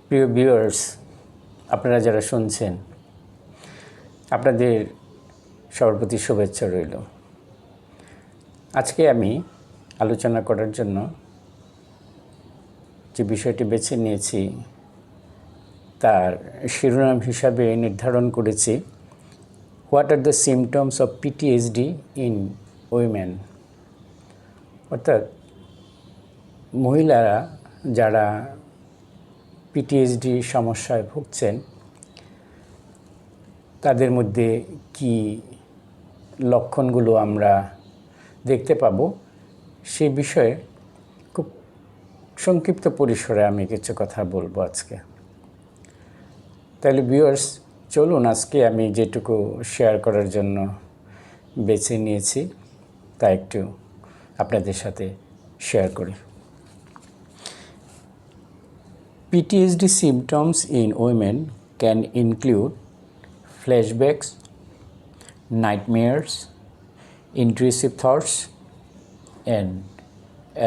প্রিয় ভিউয়ার্স, আপনারা যারা শুনছেন, আপনাদের সবার প্রতি শুভেচ্ছা রইল। আজকে আমি আলোচনা করার জন্য যে বিষয়টি বেছে নিয়েছি তার শিরোনাম হিসাবে নির্ধারণ করেছি what are the symptoms of PTSD in women. অর্থাৎ মহিলারা যারা পিটিএসডি সমস্যায় ভুগছেন তাদের মধ্যে কি লক্ষণগুলো আমরা দেখতে পাব সেই বিষয়ে খুব সংক্ষিপ্ত পরিসরে আমি কিছু কথা বলবো আজকে। তাহলে ভিউয়ার্স, চলুন আজকে আমি যেটুকু শেয়ার করার জন্য বেছে নিয়েছি তা একটু আপনাদের সাথে শেয়ার করি। PTSD symptoms in women can include flashbacks, nightmares, intrusive thoughts, and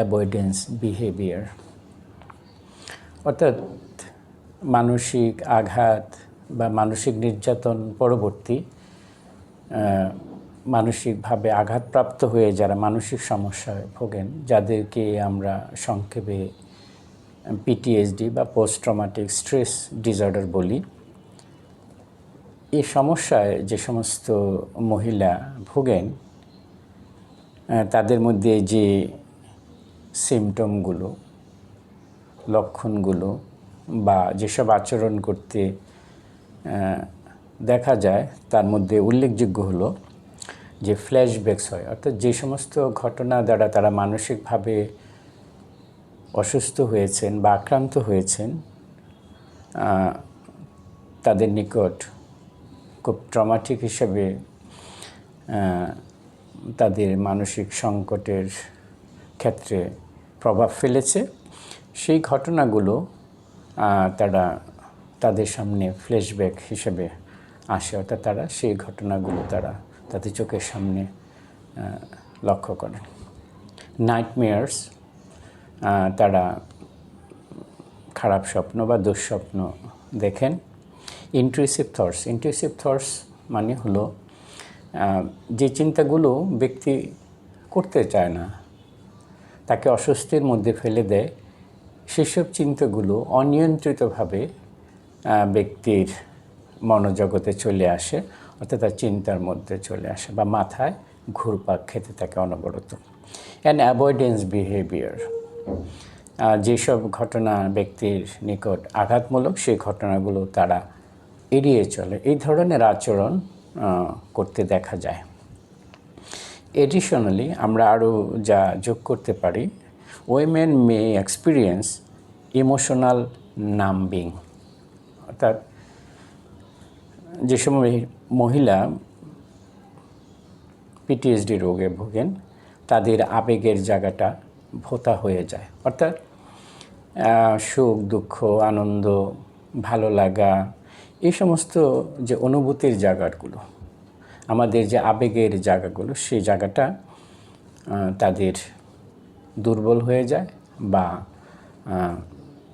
avoidance behavior. অর্থাৎ মানসিক আঘাত বা মানসিক নির্যাতন পরবর্তী মানসিকভাবে আঘাতপ্রাপ্ত হয়ে যারা মানসিক সমস্যায় ভোগেন, যাদেরকে আমরা সংক্ষেপে পিটিএসডি বা পোস্ট ট্রমাটিক স্ট্রেস ডিসঅর্ডার বলি, এই সমস্যায় যে সমস্ত মহিলা ভোগেন তাদের মধ্যে যে সিমটমগুলো, লক্ষণগুলো বা যেসব আচরণ করতে দেখা যায় তার মধ্যে উল্লেখযোগ্য হলো যে ফ্ল্যাশব্যাকস হয়। অর্থাৎ যে সমস্ত ঘটনা দ্বারা তারা মানসিকভাবে অসুস্থ হয়েছেন বা আক্রান্ত হয়েছেন, তাদের নিকট খুব ট্রমাটিক হিসেবে তাদের মানসিক সংকটের ক্ষেত্রে প্রভাব ফেলেছে, সেই ঘটনাগুলো তাদের সামনে ফ্ল্যাশব্যাক হিসেবে আসে। অর্থাৎ তারা সেই ঘটনাগুলো তাদের চোখের সামনে লক্ষ্য করে। নাইটমেয়ার্স, তারা খারাপ স্বপ্ন বা দুঃস্বপ্ন দেখেন। ইন্ট্রুসিভ থটস মানে হলো যে চিন্তাগুলো ব্যক্তি করতে চায় না, তাকে অস্বস্তির মধ্যে ফেলে দেয়, সেসব চিন্তাগুলো অনিয়ন্ত্রিতভাবে ব্যক্তির মনোজগতে চলে আসে, অর্থাৎ তার চিন্তার মধ্যে চলে আসে বা মাথায় ঘুরপাক খেতে থাকে অনবরত। অ্যান্ড অ্যাভয়েডেন্স বিহেভিয়ার, যেসব ঘটনা ব্যক্তির নিকট আঘাতমূলক সেই ঘটনাগুলো তারা এড়িয়ে চলে। এই ধরনের আচরণ করতে দেখা যায়। এডিশনালি আমরা আরও যা যোগ করতে পারি, উইমেন মে এক্সপিরিয়েন্স ইমোশনাল নাম্বিং। অর্থাৎ যে সময় মহিলা পিটিএসডি রোগে ভোগেন তাদের আবেগের জায়গাটা ভোঁতা হয়ে যায়। অর্থাৎ সুখ, দুঃখ, আনন্দ, ভালো লাগা, এই সমস্ত যে অনুভূতির জায়গাগুলো, আমাদের যে আবেগের জায়গাগুলো, সেই জায়গাটা তাদের দুর্বল হয়ে যায় বা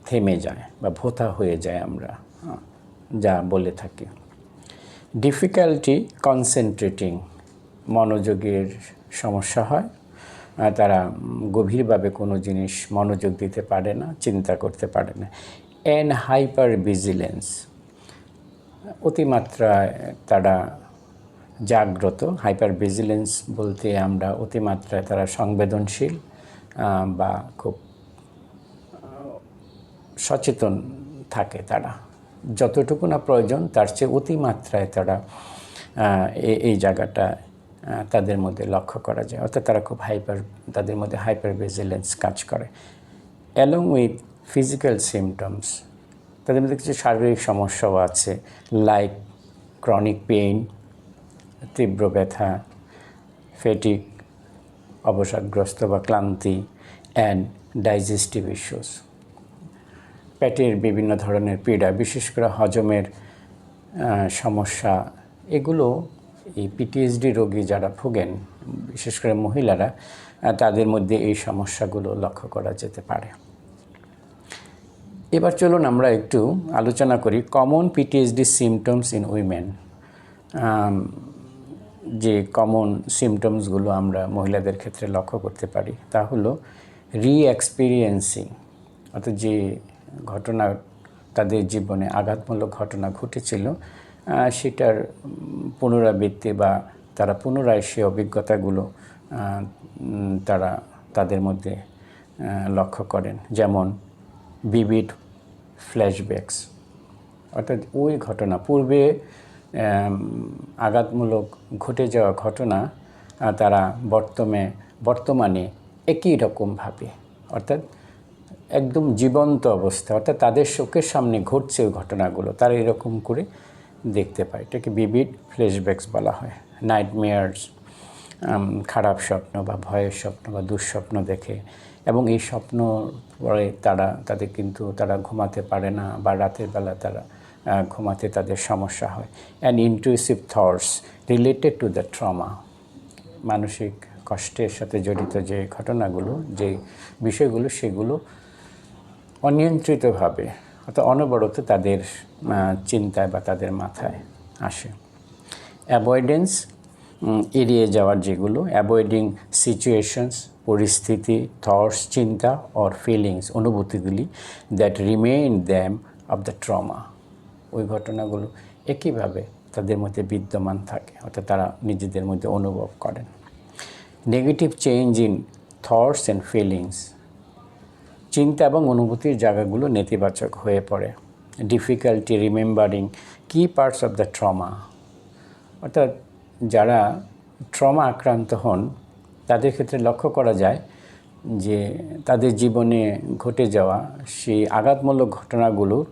থেমে যায় বা ভোঁতা হয়ে যায়, আমরা যা বলে থাকি। ডিফিকাল্টি কনসেন্ট্রেটিং, মনোযোগের সমস্যা হয়, তারা গভীরভাবে কোনো জিনিস মনোযোগ দিতে পারে না, চিন্তা করতে পারে না। অ্যান্ড হাইপার ভিজিলেন্স, অতিমাত্রায় তারা জাগ্রত। হাইপার ভিজিলেন্স বলতে আমরা অতিমাত্রায় তারা সংবেদনশীল বা খুব সচেতন থাকে। তারা যতটুকু না প্রয়োজন তার চেয়ে অতিমাত্রায় তারা এই জায়গাটা তাদের মধ্যে লক্ষ্য করা যায়। অর্থাৎ তারা খুব তাদের মধ্যে হাইপার ভিজিলেন্স কাজ করে। অ্যালং উইথ ফিজিক্যাল সিমটমস, তাদের মধ্যে কিছু শারীরিক সমস্যাও আছে, লাইক ক্রনিক পেইন, তীব্র ব্যথা, ফেটিক, অবসাদগ্রস্ত বা ক্লান্তি, অ্যান্ড ডাইজেস্টিভ ইস্যুস, পেটের বিভিন্ন ধরনের পীড়া, বিশেষ করে হজমের সমস্যা, এগুলো এই পিটিএসডি রোগী যারা ভোগেন, বিশেষ করে মহিলারা, তাদের মধ্যে এই সমস্যাগুলো লক্ষ্য করা যেতে পারে। এবার চলুন আমরা একটু আলোচনা করি common PTSD symptoms in women. যে কমন সিমটমসগুলো আমরা মহিলাদের ক্ষেত্রে লক্ষ্য করতে পারি তা হলো রি-এক্সপিরিয়েন্সিং, অর্থাৎ যে ঘটনা তাদের জীবনে আঘাতমূলক ঘটনা ঘটেছিল সেটার পুনরাবৃত্তি বা তারা পুনরায় সে অভিজ্ঞতাগুলো তারা তাদের মধ্যে লক্ষ্য করেন। যেমন ভিভিড ফ্ল্যাশব্যাকস, অর্থাৎ ওই ঘটনা পূর্বে আঘাতমূলক ঘটে যাওয়া ঘটনা তারা বর্তমানে একই রকমভাবে, অর্থাৎ একদম জীবন্ত অবস্থা, অর্থাৎ তাদের চোখের সামনে ঘটছে ওই ঘটনাগুলো, তারা এরকম করে দেখতে পায়। এটাকে ভিভিড ফ্ল্যাশব্যাকস বলা হয়। নাইটমেয়ার্স, খারাপ স্বপ্ন বা ভয়ের স্বপ্ন বা দুঃস্বপ্ন দেখে, এবং এই স্বপ্ন পরে তারা ঘুমাতে পারে না বা রাতের বেলা তারা ঘুমাতে তাদের সমস্যা হয়। And intuitive thoughts related to the trauma, মানসিক কষ্টের সাথে জড়িত যে ঘটনাগুলো, যে বিষয়গুলো, সেগুলো অনিয়ন্ত্রিতভাবে অর্থাৎ অনবরত তাদের চিন্তায় বা তাদের মাথায় আসে। অ্যাভয়েডেন্স, এড়িয়ে যাওয়ার যেগুলো, অ্যাভয়েডিং সিচুয়েশনস, পরিস্থিতি, থটস, চিন্তা অর ফিলিংস, অনুভূতিগুলি that remain them of the trauma, ওই ঘটনাগুলো একইভাবে তাদের মধ্যে বিদ্যমান থাকে, অর্থাৎ তারা নিজেদের মধ্যে অনুভব করেন। Negative change in thoughts and feelings, চিন্তা এবং অনুভূতির জায়গাগুলো নেতিবাচক হয়ে পড়ে। ডিফিকাল্টি রিমেম্বারিং কি পার্টস অফ দ্য ট্রমা, অর্থাৎ যারা ট্রমা আক্রান্ত হন তাদের ক্ষেত্রে লক্ষ্য করা যায় যে তাদের জীবনে ঘটে যাওয়া সেই আঘাতমূলক ঘটনাগুলোর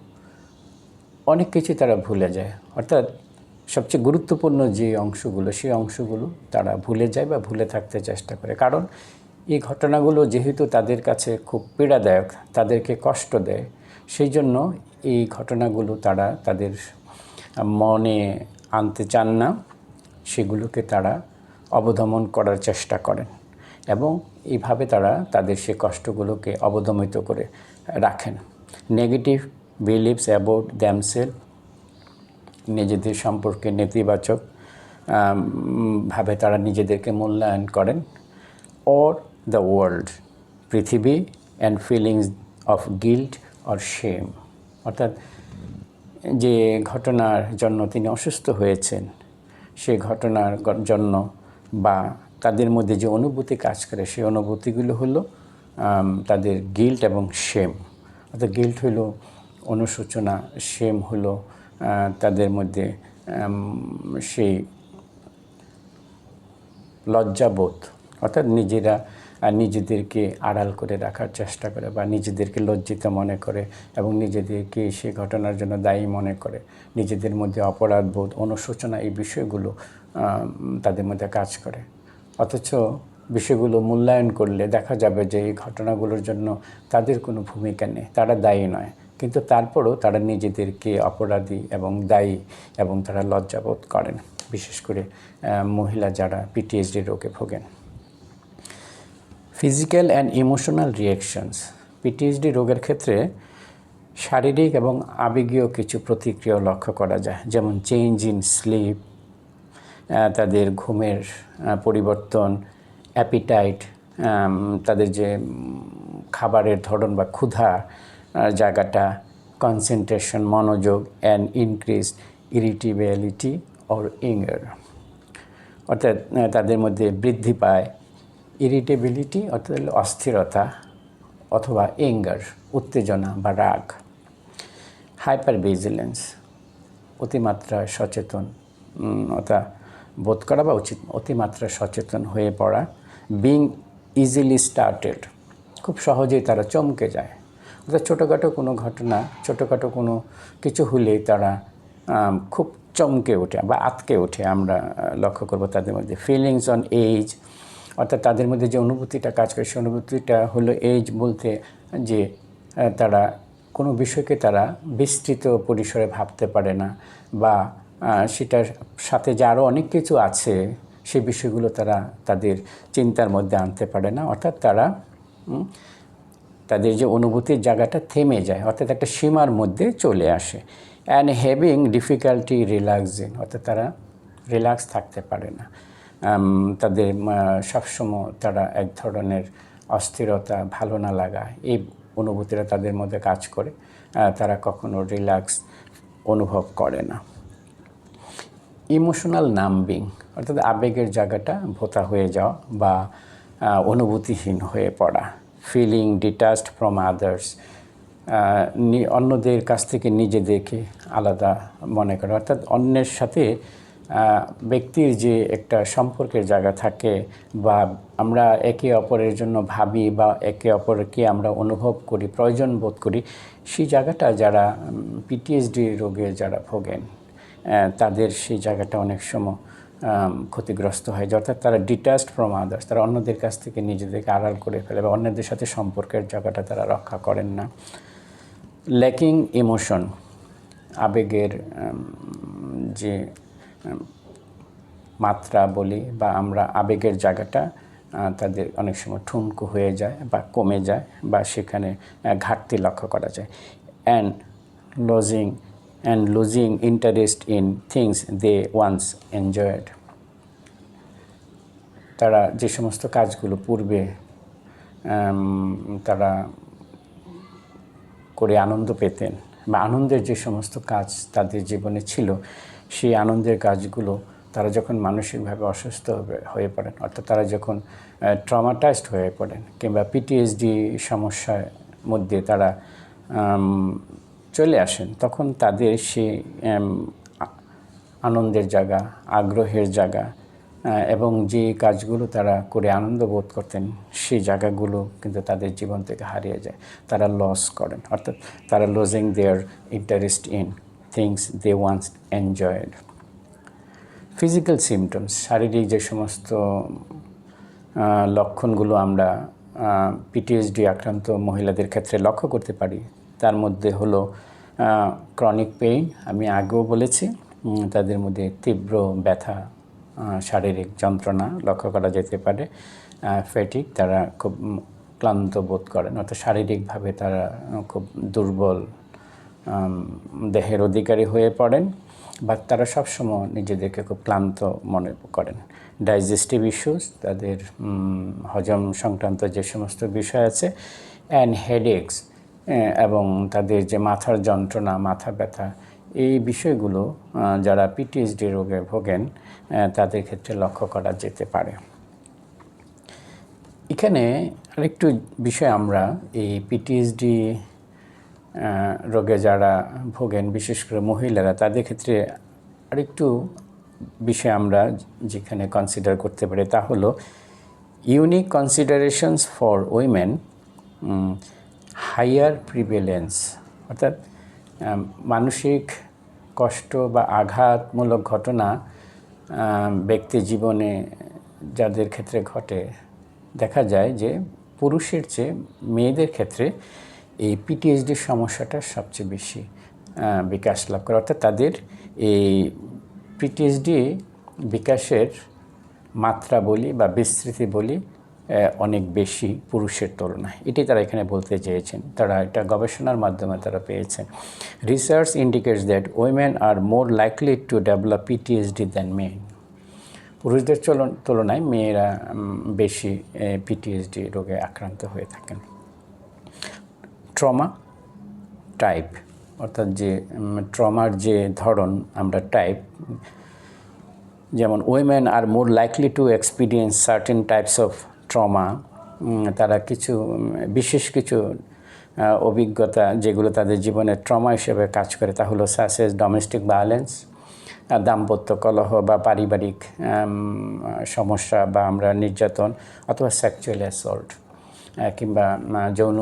অনেক কিছু তারা ভুলে যায়, অর্থাৎ সবচেয়ে গুরুত্বপূর্ণ যে অংশগুলো সেই অংশগুলো তারা ভুলে যায় বা ভুলে থাকতে চেষ্টা করে। কারণ এই ঘটনাগুলো যেহেতু তাদের কাছে খুব পীড়াদায়ক, তাদেরকে কষ্ট দেয়, সেই জন্য এই ঘটনাগুলো তারা তাদের মনে আনতে চান না, সেগুলোকে তারা অবদমন করার চেষ্টা করেন এবং এইভাবে তারা তাদের সে কষ্টগুলোকে অবদমিত করে রাখেন। নেগেটিভ বিলিভস অ্যাবাউট দ্যামসেলফ, নিজেদের সম্পর্কে নেতিবাচক ভাবে তারা নিজেদেরকে মূল্যায়ন করেন। অর দ্য ওয়ার্ল্ড, পৃথিবী, and feelings of guilt or shame, অর্থাৎ যে ঘটনার জন্য তিনি অসুস্থ হয়েছেন সেই ঘটনার জন্য বা তাদের মধ্যে যে অনুভূতি কাজ করে সেই অনুভূতিগুলো হলো তাদের গিল্ট এবং শেম। অর্থাৎ গিল্ট হলো অনুশোচনা, শেম হলো তাদের মধ্যে সেই লজ্জাবোধ, অর্থাৎ নিজেরা নিজেদেরকে আড়াল করে রাখার চেষ্টা করে বা নিজেদেরকে লজ্জিত মনে করে এবং নিজেদেরকে সে ঘটনার জন্য দায়ী মনে করে। নিজেদের মধ্যে অপরাধবোধ, অনুশোচনা, এই বিষয়গুলো তাদের মধ্যে কাজ করে। অথচ বিষয়গুলো মূল্যায়ন করলে দেখা যাবে যে এই ঘটনাগুলোর জন্য তাদের কোনো ভূমিকা নেই, তারা দায়ী নয়, কিন্তু তারপরও তারা নিজেদেরকে অপরাধী এবং দায়ী এবং তারা লজ্জাবোধ করেন, বিশেষ করে মহিলা যারা পিটিএসডি রোগে ভোগেন। Physical and emotional reactions, PTSD রোগের ক্ষেত্রে শারীরিক এবং আবেগীয় কিছু প্রতিক্রিয়া লক্ষ্য করা যায়, যেমন চেঞ্জ ইন স্লিপ, তাদের ঘুমের পরিবর্তন, অ্যাপিটাইট, তাদের যে খাবারের ধরন বা ক্ষুধা জায়গাটা, কনসেন্ট্রেশন, মনোযোগ, and increase irritability or anger, অর্থাৎ তাদের মধ্যে বৃদ্ধি পায় ইরিটেবিলিটি অর্থাৎ অস্থিরতা অথবা অ্যাঙ্গার, উত্তেজনা বা রাগ। হাইপার ভিজিলেন্স, অতিমাত্রা সচেতন অর্থাৎ বোধ করা বা অতিমাত্রা সচেতন হয়ে পড়া। বিং ইজিলি স্টার্টেড, খুব সহজেই তারা চমকে যায়, অর্থাৎ ছোটোখাটো কোনো ঘটনা, ছোটোখাটো কোনো কিছু হলেই তারা খুব চমকে ওঠে বা আতকে ওঠে, আমরা লক্ষ্য করব তাদের মধ্যে। ফিলিংস অন এজ, অর্থাৎ তাদের মধ্যে যে অনুভূতিটা কাজ করে সেই অনুভূতিটা হলো এজ বলতে যে তারা কোনো বিষয়কে তারা বিস্তৃত পরিসরে ভাবতে পারে না বা সেটার সাথে যে আরও অনেক কিছু আছে সেই বিষয়গুলো তারা তাদের চিন্তার মধ্যে আনতে পারে না, অর্থাৎ তারা তাদের যে অনুভূতির জায়গাটা থেমে যায়, অর্থাৎ একটা সীমার মধ্যে চলে আসে। অ্যান্ড হ্যাভিং ডিফিকাল্টি রিল্যাক্সিং, অর্থাৎ তারা রিল্যাক্স থাকতে পারে না। তাদের সবসময় তারা এক ধরনের অস্থিরতা, ভালো না লাগা, এই অনুভূতিটা তাদের মধ্যে কাজ করে। তারা কখনো রিল্যাক্স অনুভব করে না। ইমোশনাল নাম্বিং, অর্থাৎ আবেগের জায়গাটা ভোতা হয়ে যাওয়া বা অনুভূতিহীন হয়ে পড়া। ফিলিং ডিটাচড ফ্রম আদার্স, অন্যদের কাছ থেকে নিজেদেরকে আলাদা মনে করা, অর্থাৎ অন্যের সাথে ব্যক্তির যে একটা সম্পর্কের জায়গা থাকে বা আমরা একে অপরের জন্য ভাবি বা একে অপরকে আমরা অনুভব করি, প্রয়োজন বোধ করি, সেই জায়গাটা যারা পিটিএসডি রোগে যারা ভোগেন তাদের সেই জায়গাটা অনেক সময় ক্ষতিগ্রস্ত হয়, অর্থাৎ তারা ডিটাচড ফ্রম আদার্স, তারা অন্যদের কাছ থেকে নিজেদেরকে আড়াল করে ফেলে বা অন্যদের সাথে সম্পর্কের জায়গাটা তারা রক্ষা করেন না। ল্যাকিং ইমোশন, আবেগের যে মাত্রা বলি বা আমরা আবেগের জায়গাটা তাদের অনেক সময় ঠুনকো হয়ে যায় বা কমে যায় বা সেখানে ঘাটতি লক্ষ্য করা যায়। Losing interest in things they once enjoyed, তারা যে সমস্ত কাজগুলো পূর্বে তারা করে আনন্দ পেতেন বা আনন্দের যে সমস্ত কাজ তাদের জীবনে ছিল, সেই আনন্দের কাজগুলো তারা যখন মানসিকভাবে অসুস্থ হয়ে পড়েন, অর্থাৎ তারা যখন ট্রমাটাইজড হয়ে পড়েন কিংবা পিটিএসডি সমস্যার মধ্যে তারা চলে আসেন, তখন তাদের সেই আনন্দের জায়গা, আগ্রহের জায়গা এবং যে কাজগুলো তারা করে আনন্দ বোধ করতেন, সেই জায়গাগুলো কিন্তু তাদের জীবন থেকে হারিয়ে যায়, তারা লস করেন, অর্থাৎ তারা losing their interest in things they once enjoyed. Physical symptoms, শারীরিক যে সমস্ত লক্ষণগুলো আমরা পিটিএসডি আক্রান্ত মহিলাদের ক্ষেত্রে লক্ষ্য করতে পারি, তার মধ্যে হলো ক্রনিক পেইন, আমি আগেও বলেছি, তাদের মধ্যে তীব্র ব্যথা, শারীরিক যন্ত্রণা লক্ষ্য করা যেতে পারে। ফ্যাটিক, তারা খুব ক্লান্ত বোধ করেন, অর্থাৎ শারীরিকভাবে তারা খুব দুর্বল দেহের অধিকারী হয়ে পড়েন বা তারা সবসময় নিজেদেরকে খুব ক্লান্ত মনে করেন। ডাইজেস্টিভ ইস্যুস, তাদের হজম সংক্রান্ত যে সমস্ত বিষয় আছে। অ্যান্ড হেডেকস, এবং তাদের যে মাথার যন্ত্রণা, মাথা ব্যথা, এই বিষয়গুলো যারা পিটিএসডি রোগে ভোগেন তাদের ক্ষেত্রে লক্ষ্য করা যেতে পারে। এখানে আরেকটু বিষয় আমরা এই পিটিএসডি রোগে যারা ভোগেন, বিশেষ করে মহিলারা, তাদের ক্ষেত্রে আরেকটু বিষয় আমরা যেখানে কনসিডার করতে পারি তা হলো unique considerations for women, higher prevalence, অর্থাৎ মানসিক কষ্ট বা আঘাতমূলক ঘটনা ব্যক্তি জীবনে যাদের ক্ষেত্রে ঘটে, দেখা যায় যে পুরুষের চেয়ে মেয়েদের ক্ষেত্রে এই পিটিএসডির সমস্যাটা সবচেয়ে বেশি বিকাশ লাভ করে, অর্থাৎ তাদের এই পিটিএসডি বিকাশের মাত্রা বলি বা বিস্তৃতি বলি অনেক বেশি পুরুষের তুলনায়, এটি তারা এখানে বলতে চেয়েছেন। তারা এটা গবেষণার মাধ্যমে তারা পেয়েছেন। Research indicates that women are more likely to develop PTSD than men, পুরুষদের তুলনায় মেয়েরা বেশি পিটিএসডি রোগে আক্রান্ত হয়ে থাকেন। ট্রমা টাইপ, অর্থাৎ যে ট্রমার যে ধরন আমরা টাইপ, যেমন women are more likely to experience certain types of trauma, তারা বিশেষ কিছু অভিজ্ঞতা যেগুলো তাদের জীবনে ট্রমা হিসেবে কাজ করে, তা হলো সাসেস ডোমেস্টিক ভায়োলেন্স, দাম্পত্য কলহ বা পারিবারিক সমস্যা বা আমরা নির্যাতন, অথবা সেক্সুয়াল অ্যাসল্ট কিংবা যৌন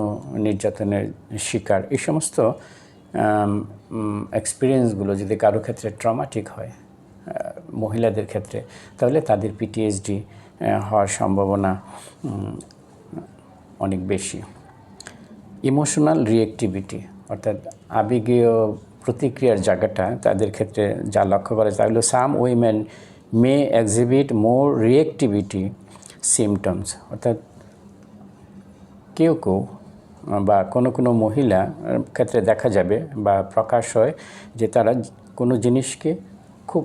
নির্যাতনের শিকার, এই সমস্ত এক্সপিরিয়েন্সগুলো যদি কারো ক্ষেত্রে ট্রমাটিক হয় মহিলাদের ক্ষেত্রে, তাহলে তাদের পিটিএসডি হওয়ার সম্ভাবনা অনেক বেশি। ইমোশনাল রিঅ্যাক্টিভিটি, অর্থাৎ আবেগীয় প্রতিক্রিয়ার জায়গাটা তাদের ক্ষেত্রে যা লক্ষ্য করা যায়, তাহলে সাম উইমেন মে এক্সিবিট মোর রিঅ্যাক্টিভিটি সিমটমস, অর্থাৎ কেউ বা কোনো মহিলা ক্ষেত্রে দেখা যাবে বা প্রকাশ হয় যে তারা কোনো জিনিসকে খুব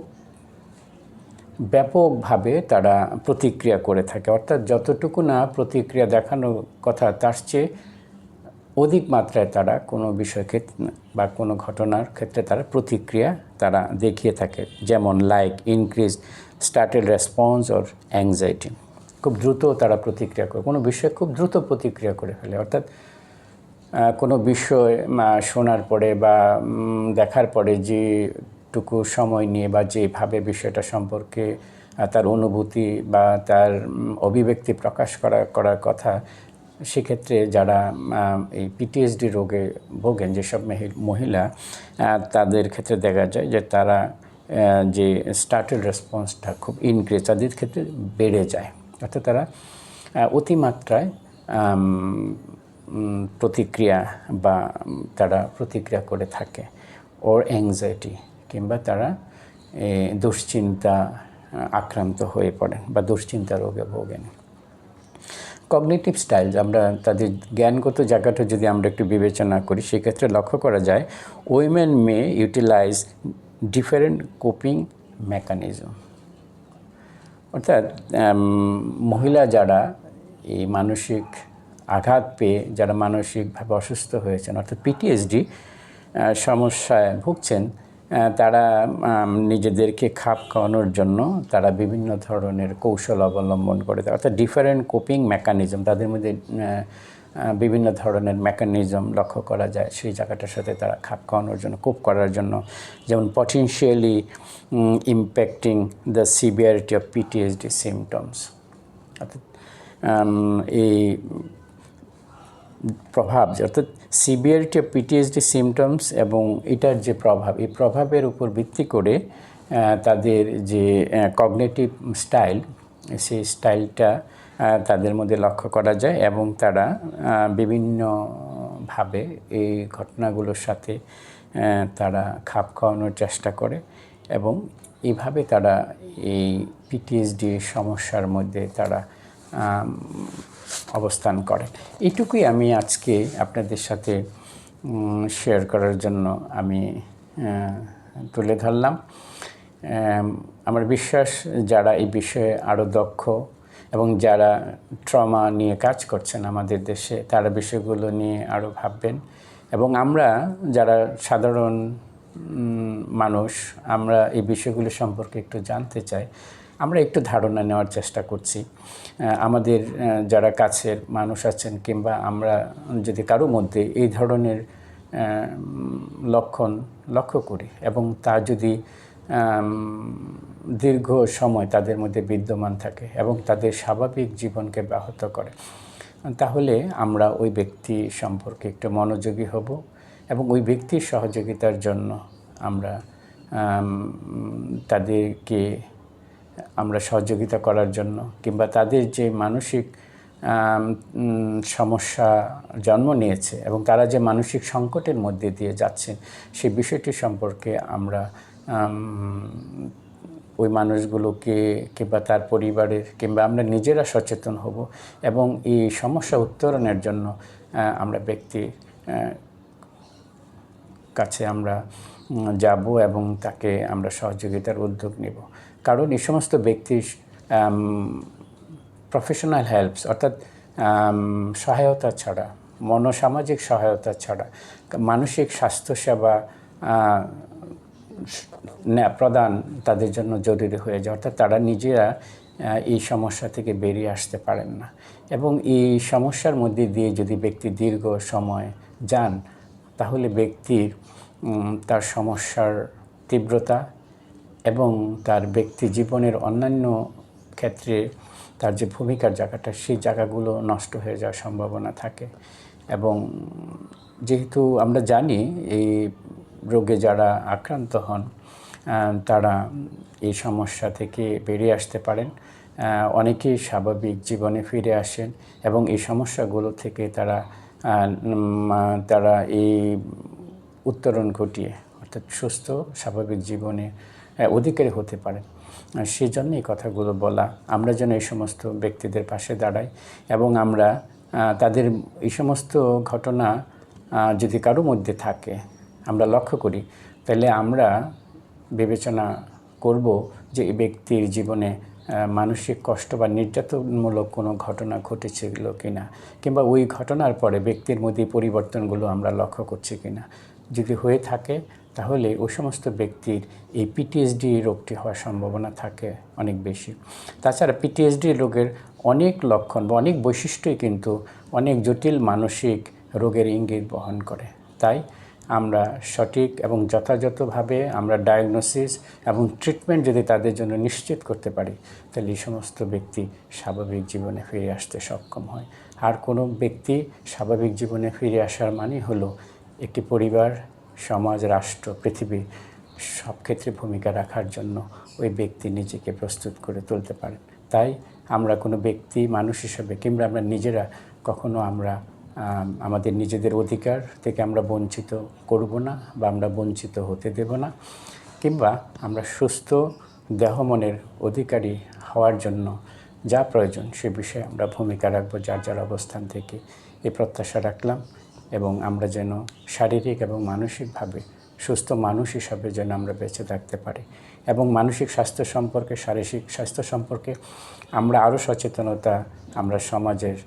ব্যাপকভাবে তারা প্রতিক্রিয়া করে থাকে, অর্থাৎ যতটুকু না প্রতিক্রিয়া দেখানোর কথা তার চেয়ে অধিক মাত্রায় তারা কোনো বিষয়কে বা কোনো ঘটনার ক্ষেত্রে তারা প্রতিক্রিয়া তারা দেখিয়ে থাকে, যেমন like increase started response or anxiety. খুব দ্রুত তারা প্রতিক্রিয়া করে, কোনো বিষয়ে খুব দ্রুত প্রতিক্রিয়া করে ফেলে, অর্থাৎ কোনো বিষয় শোনার পরে বা দেখার পরে যেটুকু সময় নিয়ে বা যেভাবে বিষয়টা সম্পর্কে তার অনুভূতি বা তার অভিব্যক্তি প্রকাশ করার কথা, সেক্ষেত্রে যারা এই পিটিএসডি রোগে ভোগেন যেসব মহিলা, তাদের ক্ষেত্রে দেখা যায় যে তারা যে স্টার্টেড রেসপন্সটা খুব ইনক্রিজ তাদের ক্ষেত্রে বেড়ে যায়, অর্থাৎ তারা অতিমাত্রায় প্রতিক্রিয়া বা তারা প্রতিক্রিয়া করে থাকে, ওর অ্যাংজাইটি কিংবা তারা দুশ্চিন্তা আক্রান্ত হয়ে পড়েন বা দুশ্চিন্তা রোগে ভোগেন। কগনিটিভ স্টাইল, আমরা তাদের জ্ঞানগত জায়গাটা যদি আমরা একটু বিবেচনা করি, সেক্ষেত্রে লক্ষ্য করা যায় উইমেন মে ইউটিলাইজ ডিফারেন্ট কোপিং মেকানিজম, অর্থাৎ মহিলা যারা এই মানসিক আঘাত পেয়ে যারা মানসিকভাবে অসুস্থ হয়েছেন, অর্থাৎ পিটিএসডি সমস্যায় ভুগছেন, তারা নিজেদেরকে খাপ খাওয়ানোর জন্য তারা বিভিন্ন ধরনের কৌশল অবলম্বন করে, অর্থাৎ ডিফারেন্ট কোপিং মেকানিজম, তাদের মধ্যে বিভিন্ন ধরনের মেকানিজম লক্ষ্য করা যায় সেই জায়গাটার সাথে তারা খাপ খাওয়ানোর জন্য, কোপ করার জন্য, যেমন potentially impacting the severity of PTSD symptoms, অর্থাৎ এই প্রভাব, অর্থাৎ সিভিয়ারিটি অফ পিটিএসডি সিমটমস এবং এটার যে প্রভাব, এই প্রভাবের উপর ভিত্তি করে তাদের যে কগনিটিভ স্টাইল, সেই স্টাইলটা তাদের মধ্যে লক্ষ্য করা যায় এবং তারা বিভিন্নভাবে এই ঘটনাগুলোর সাথে তারা খাপ খাওয়ানোর চেষ্টা করে এবং এইভাবে তারা এই পিটিএসডি সমস্যার মধ্যে তারা অবস্থান করে। এইটুকুই আমি আজকে আপনাদের সাথে শেয়ার করার জন্য আমি তুলে ধরলাম। আমার বিশ্বাস যারা এই বিষয়ে আরও দক্ষ এবং যারা ট্রমা নিয়ে কাজ করছেন আমাদের দেশে, তারা বিষয়গুলো নিয়ে আরও ভাববেন এবং আমরা যারা সাধারণ মানুষ, আমরা এই বিষয়গুলো সম্পর্কে একটু জানতে চাই, আমরা একটু ধারণা নেওয়ার চেষ্টা করছি। আমাদের যারা কাছের মানুষ আছেন কিংবা আমরা যদি কারো মধ্যে এই ধরনের লক্ষণ লক্ষ্য করি এবং তা যদি দীর্ঘ সময় তাদের মধ্যে বিদ্যমান থাকে এবং তাদের স্বাভাবিক জীবনকে ব্যাহত করে, তাহলে আমরা ওই ব্যক্তি সম্পর্কে একটু মনোযোগী হব এবং ওই ব্যক্তির সহযোগিতার জন্য আমরা তাদেরকে সহযোগিতা করার জন্য কিংবা তাদের যে মানসিক সমস্যা জন্ম নিয়েছে এবং তারা যে মানসিক সংকটের মধ্যে দিয়ে যাচ্ছেন, সেই বিষয়টি সম্পর্কে আমরা ওই মানুষগুলোকে কিংবা তার পরিবারের কিংবা আমরা নিজেরা সচেতন হব এবং এই সমস্যা উত্তরণের জন্য আমরা ব্যক্তির কাছে আমরা যাব এবং তাকে আমরা সহযোগিতার উদ্যোগ নেব। কারণ এই সমস্ত ব্যক্তির প্রফেশনাল হেল্পস, অর্থাৎ সহায়তা ছাড়া, মনোসামাজিক সহায়তা ছাড়া মানসিক স্বাস্থ্যসেবা প্রদান তাদের জন্য জরুরি হয়ে যায়, অর্থাৎ তারা নিজেরা এই সমস্যা থেকে বেরিয়ে আসতে পারেন না এবং এই সমস্যার মধ্যে দিয়ে যদি ব্যক্তি দীর্ঘ সময় যান, তাহলে ব্যক্তির তার সমস্যার তীব্রতা এবং তার ব্যক্তি জীবনের অন্যান্য ক্ষেত্রে তার যে ভূমিকার জায়গাটা, সেই জায়গাগুলো নষ্ট হয়ে যাওয়ার সম্ভাবনা থাকে। এবং যেহেতু আমরা জানি এই রোগে যারা আক্রান্ত হন তারা এই সমস্যা থেকে বেরিয়ে আসতে পারেন, অনেকেই স্বাভাবিক জীবনে ফিরে আসেন এবং এই সমস্যাগুলো থেকে তারা এই উত্তরণ ঘটিয়ে অর্থাৎ সুস্থ স্বাভাবিক জীবনে অধিকারী হতে পারেন। সেই জন্য এই কথাগুলো বলা, আমরা যেন এই সমস্ত ব্যক্তিদের পাশে দাঁড়াই এবং আমরা তাদের এই সমস্ত ঘটনা যদি কারো মধ্যে থাকে, আমরা লক্ষ্য করি, তাহলে আমরা বিবেচনা করব যে এই ব্যক্তির জীবনে মানসিক কষ্ট বা নির্যাতনমূলক কোনো ঘটনা ঘটেছিল কিনা, কিংবা ওই ঘটনার পরে ব্যক্তির মধ্যে পরিবর্তনগুলো আমরা লক্ষ্য করছি কিনা। যদি হয়ে থাকে তাহলে ওই সমস্ত ব্যক্তির এই পিটিএসডি রোগটি হওয়ার সম্ভাবনা থাকে অনেক বেশি। তাছাড়া পিটিএসডি রোগের অনেক লক্ষণ বা অনেক বৈশিষ্ট্যই কিন্তু অনেক জটিল মানসিক রোগের ইঙ্গিত বহন করে। তাই আমরা সঠিক এবং যথাযথভাবে আমরা ডায়াগনোসিস এবং ট্রিটমেন্ট যদি তাদের জন্য নিশ্চিত করতে পারি, তাহলে এই সমস্ত ব্যক্তি স্বাভাবিক জীবনে ফিরে আসতে সক্ষম হয়। আর কোনো ব্যক্তি স্বাভাবিক জীবনে ফিরে আসার মানে হলো একটি পরিবার, সমাজ, রাষ্ট্র, পৃথিবী সব ক্ষেত্রে ভূমিকা রাখার জন্য ওই ব্যক্তি নিজেকে প্রস্তুত করে তুলতে পারেন। তাই আমরা কোনো ব্যক্তি, মানুষ হিসাবে কিংবা আমরা নিজেরা কখনো আমরা আমাদের নিজেদের অধিকার থেকে আমরা বঞ্চিত করব না বা আমরা বঞ্চিত হতে দেব না, কিংবা আমরা সুস্থ দেহ মনের অধিকারী হওয়ার জন্য যা প্রয়োজন সে বিষয়ে আমরা ভূমিকা রাখবো যার যার অবস্থান থেকে। এই প্রত্যাশা রাখলাম এবং আমরা যেন শারীরিক এবং মানসিকভাবে সুস্থ মানুষ হিসাবে যেন আমরা বেঁচে থাকতে পারি এবং মানসিক স্বাস্থ্য সম্পর্কে, শারীরিক স্বাস্থ্য সম্পর্কে আমরা আরও সচেতনতা আমরা সমাজের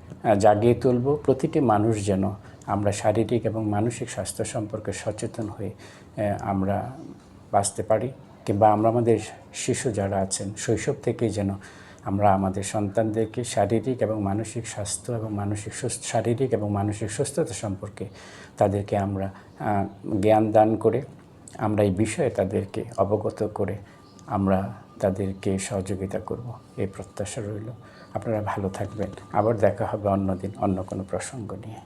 জাগিয়ে তুলব। প্রতিটি মানুষ যেন আমরা শারীরিক এবং মানসিক স্বাস্থ্য সম্পর্কে সচেতন হয়ে আমরা বাঁচতে পারি, কিংবা আমরা আমাদের শিশু যারা আছেন শৈশব থেকেই যেন আমরা আমাদের সন্তানদেরকে শারীরিক এবং মানসিক স্বাস্থ্য এবং শারীরিক এবং মানসিক সুস্থতা সম্পর্কে তাদেরকে আমরা জ্ঞান দান করে আমরা এই বিষয়ে তাদেরকে অবগত করে আমরা তাদেরকে সহযোগিতা করব, এই প্রত্যাশা রইল। আপনারা ভালো থাকবেন। আবার দেখা হবে অন্য দিন অন্য কোনো প্রসঙ্গ নিয়ে।